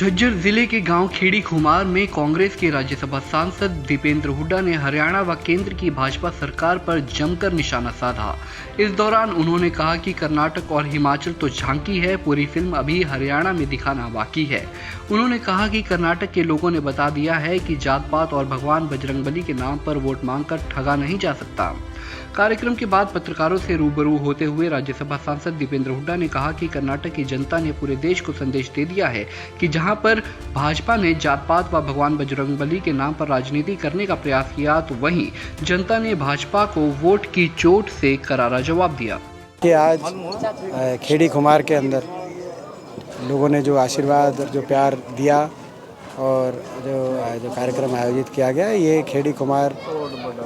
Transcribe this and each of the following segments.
झज्जर जिले के गांव खेड़ी खुमार में कांग्रेस के राज्यसभा सांसद दीपेंद्र हुड्डा ने हरियाणा व केंद्र की भाजपा सरकार पर जमकर निशाना साधा। इस दौरान उन्होंने कहा कि कर्नाटक और हिमाचल तो झांकी है, पूरी फिल्म अभी हरियाणा में दिखाना बाकी है। उन्होंने कहा कि कर्नाटक के लोगों ने बता दिया है कि जात पात और भगवान बजरंगबली के नाम पर वोट मांगकर ठगा नहीं जा सकता। कार्यक्रम के बाद पत्रकारों से रूबरू होते हुए राज्यसभा सांसद दीपेंद्र हुड्डा ने कहा कि कर्नाटक की जनता ने पूरे देश को संदेश दे दिया है कि जहां पर भाजपा ने जात पात व भगवान बजरंगबली के नाम पर राजनीति करने का प्रयास किया, तो वहीं जनता ने भाजपा को वोट की चोट से करारा जवाब दिया। कि आज खेड़ी खुमार के अंदर लोगों ने जो आशीर्वाद और जो प्यार दिया और जो कार्यक्रम आयोजित किया गया, ये खेड़ी खुमार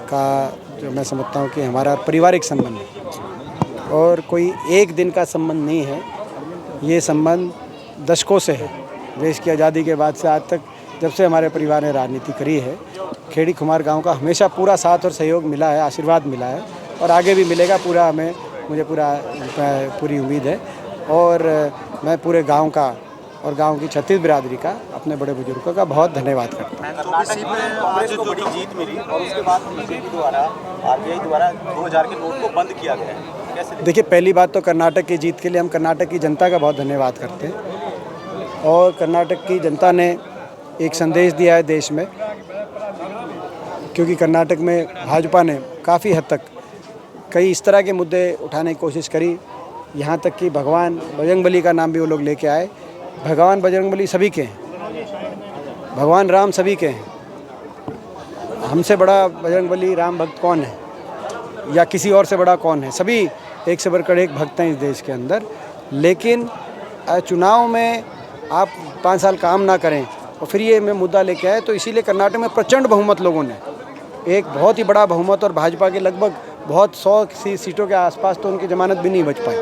का जो मैं समझता हूँ कि हमारा पारिवारिक संबंध है और कोई एक दिन का संबंध नहीं है। ये संबंध दशकों से है। देश की आज़ादी के बाद से आज तक जब से हमारे परिवार ने राजनीति करी है, खेड़ी खुमार गांव का हमेशा पूरा साथ और सहयोग मिला है, आशीर्वाद मिला है और आगे भी मिलेगा। मुझे पूरी उम्मीद है और मैं पूरे गांव का और गांव की छत्तीस बिरादरी का, अपने बड़े बुजुर्गों का बहुत धन्यवाद करता हूँ। तो इसी पे कांग्रेस को बड़ी जीत मिली और उसके बाद बीजेपी द्वारा आरबीआई द्वारा 2000 के नोट को बंद किया गया है। कैसे देखिए, पहली बात तो कर्नाटक की जीत के लिए हम कर्नाटक की जनता का बहुत धन्यवाद करते हैं और कर्नाटक की जनता ने एक संदेश दिया है देश में, क्योंकि कर्नाटक में भाजपा ने काफ़ी हद तक कई इस तरह के मुद्दे उठाने की कोशिश करी, यहाँ तक कि भगवान बजरंगबली का नाम भी वो लोग लेके आए। भगवान बजरंगबली सभी के हैं, भगवान राम सभी के हैं। हमसे बड़ा बजरंगबली राम भक्त कौन है या किसी और से बड़ा कौन है? सभी एक से बढ़कर एक भक्त हैं इस देश के अंदर। लेकिन चुनाव में आप 5 साल काम ना करें और फिर ये में मुद्दा लेके आए, तो इसीलिए कर्नाटक में प्रचंड बहुमत लोगों ने, एक बहुत ही बड़ा बहुमत और भाजपा के लगभग बहुत 100 सीटों के आसपास तो उनकी जमानत भी नहीं बच पाई।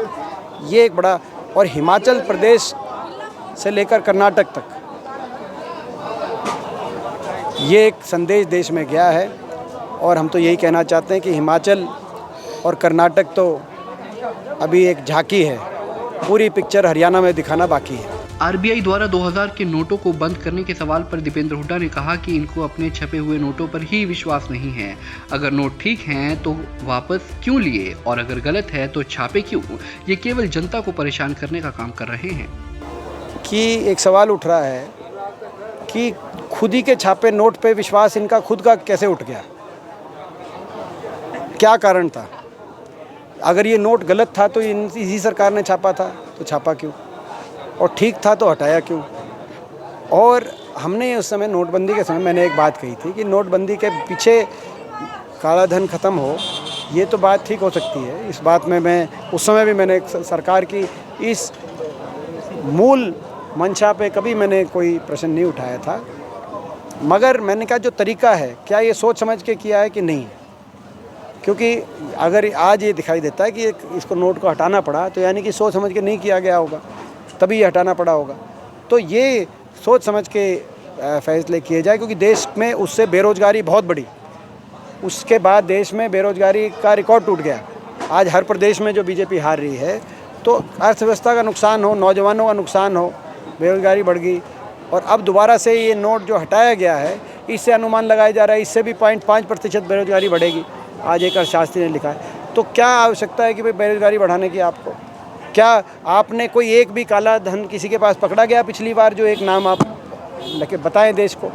ये एक बड़ा, और हिमाचल प्रदेश से लेकर कर्नाटक तक ये एक संदेश देश में गया है और हम तो यही कहना चाहते हैं कि हिमाचल और कर्नाटक तो अभी एक झांकी है, पूरी पिक्चर हरियाणा में दिखाना बाकी है। आरबीआई द्वारा 2000 के नोटों को बंद करने के सवाल पर दीपेंद्र हुड्डा ने कहा कि इनको अपने छपे हुए नोटों पर ही विश्वास नहीं है। अगर नोट ठीक हैं तो वापस क्यों लिए और अगर गलत है तो छापे क्यों? ये केवल जनता को परेशान करने का काम कर रहे हैं। कि एक सवाल उठ रहा है कि खुद ही के छापे नोट पे विश्वास इनका खुद का कैसे उठ गया, क्या कारण था? अगर ये नोट गलत था तो इसी सरकार ने छापा था, तो छापा क्यों? और ठीक था तो हटाया क्यों? और हमने उस समय नोटबंदी के समय मैंने एक बात कही थी कि नोटबंदी के पीछे काला धन खत्म हो, ये तो बात ठीक हो सकती है। इस बात में मैं उस समय भी मैंने सरकार की इस मूल मंशा पे कभी मैंने कोई प्रश्न नहीं उठाया था, मगर मैंने कहा जो तरीका है, क्या ये सोच समझ के किया है कि नहीं? क्योंकि अगर आज ये दिखाई देता है कि इसको नोट को हटाना पड़ा, तो यानी कि सोच समझ के नहीं किया गया होगा, तभी ये हटाना पड़ा होगा। तो ये सोच समझ के फैसले किए जाए, क्योंकि देश में उससे बेरोज़गारी बहुत बढ़ी। उसके बाद देश में बेरोज़गारी का रिकॉर्ड टूट गया। आज हर प्रदेश में जो बीजेपी हार रही है, तो अर्थव्यवस्था का नुकसान हो, नौजवानों का नुकसान हो, बेरोज़गारी बढ़ गई। और अब दोबारा से ये नोट जो हटाया गया है, इससे अनुमान लगाया जा रहा है इससे भी 0.5% बेरोज़गारी बढ़ेगी। आज एक अर्थशास्त्री ने लिखा है। तो क्या आवश्यकता है कि भाई बेरोज़गारी बढ़ाने की? आपको क्या आपने कोई एक भी काला धन किसी के पास पकड़ा गया पिछली बार? जो एक नाम आप लेके बताएं देश को,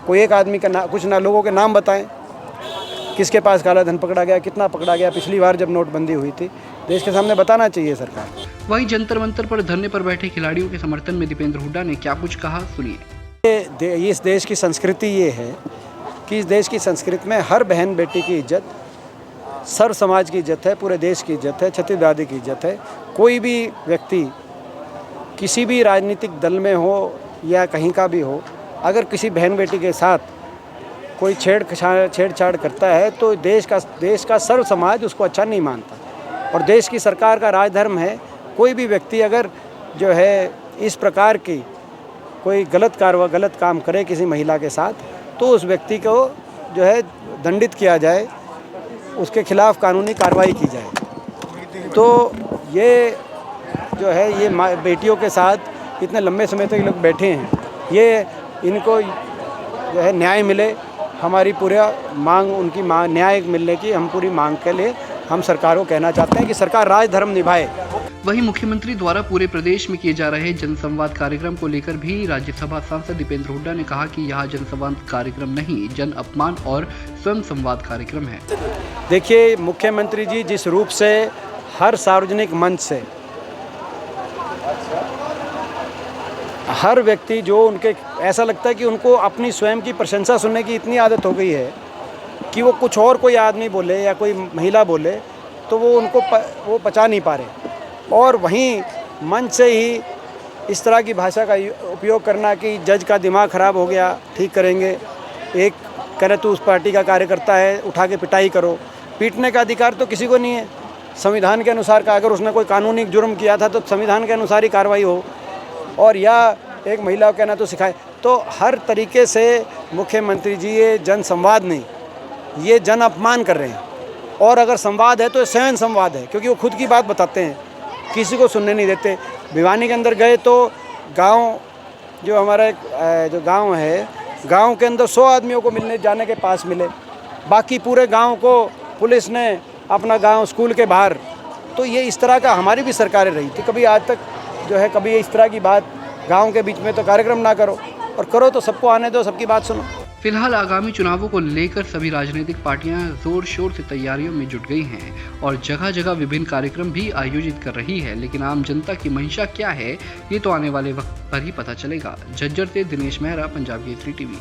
कोई एक आदमी का कुछ ना लोगों के नाम बताएं, किसके पास काला धन पकड़ा गया, कितना पकड़ा गया पिछली बार जब नोटबंदी हुई थी? देश के सामने बताना चाहिए सरकार। वहीं जंतर मंतर पर धरने पर बैठे खिलाड़ियों के समर्थन में दीपेंद्र हुड्डा ने क्या कुछ कहा, सुनिए। इस देश की संस्कृति ये है कि इस देश की संस्कृति में हर बहन बेटी की इज्जत, सर्व समाज की इज्जत है, पूरे देश की इज्जत है, छत्तीस बिरादरी की इज्जत है। कोई भी व्यक्ति किसी भी राजनीतिक दल में हो या कहीं का भी हो, अगर किसी बहन बेटी के साथ कोई छेड़छाड़ करता है तो देश का सर्व समाज उसको अच्छा नहीं मानता। और देश की सरकार का राजधर्म है, कोई भी व्यक्ति अगर जो है इस प्रकार की कोई गलत काम करे किसी महिला के साथ, तो उस व्यक्ति को जो है दंडित किया जाए, उसके खिलाफ कानूनी कार्रवाई की जाए। तो ये जो है ये बेटियों के साथ इतने लंबे समय तक ये लोग बैठे हैं, ये इनको जो है न्याय मिले, हमारी पूरा मांग, उनकी मांग न्याय मिलने की हम पूरी मांग के लिए हम सरकार को कहना चाहते हैं कि सरकार राज धर्म निभाए। वहीं मुख्यमंत्री द्वारा पूरे प्रदेश में किए जा रहे जनसंवाद कार्यक्रम को लेकर भी राज्यसभा सांसद दीपेंद्र हुड्डा ने कहा कि यह जनसंवाद कार्यक्रम नहीं, जन अपमान और स्वयं संवाद कार्यक्रम है। देखिए, मुख्यमंत्री जी जिस रूप से हर सार्वजनिक मंच से हर व्यक्ति जो उनके ऐसा लगता है कि उनको अपनी स्वयं की प्रशंसा सुनने की इतनी आदत हो गई है कि वो कुछ और कोई आदमी बोले या कोई महिला बोले तो वो उनको वो पचा नहीं पा रहे, और वहीं मंच से ही इस तरह की भाषा का उपयोग करना कि जज का दिमाग ख़राब हो गया, ठीक करेंगे, एक करे तो उस पार्टी का कार्यकर्ता है, उठा के पिटाई करो। पीटने का अधिकार तो किसी को नहीं है, संविधान के अनुसार का अगर उसने कोई कानूनी जुर्म किया था तो संविधान के अनुसार ही कार्रवाई हो, और या एक महिला को कहना तो सिखाए। तो हर तरीके से मुख्यमंत्री जी ये जन संवाद नहीं, ये जन अपमान कर रहे हैं। और अगर संवाद है तो स्वयं संवाद है, क्योंकि वो खुद की बात बताते हैं, किसी को सुनने नहीं देते। भिवानी के अंदर गए तो गांव, जो हमारा एक जो गांव है, गांव के अंदर 100 आदमियों को मिलने जाने के पास मिले, बाकी पूरे गांव को पुलिस ने अपना गांव स्कूल के बाहर। तो ये इस तरह का हमारी भी सरकारें रही थी, कभी आज तक जो है कभी इस तरह की बात गांव के बीच में तो कार्यक्रम ना करो, और करो तो सबको आने दो, सबकी बात सुनो। फिलहाल आगामी चुनावों को लेकर सभी राजनीतिक पार्टियां जोर शोर से तैयारियों में जुट गई हैं और जगह जगह विभिन्न कार्यक्रम भी आयोजित कर रही है, लेकिन आम जनता की मंशा क्या है ये तो आने वाले वक्त पर ही पता चलेगा। झज्जर से दिनेश मेहरा, पंजाब केसरी टीवी।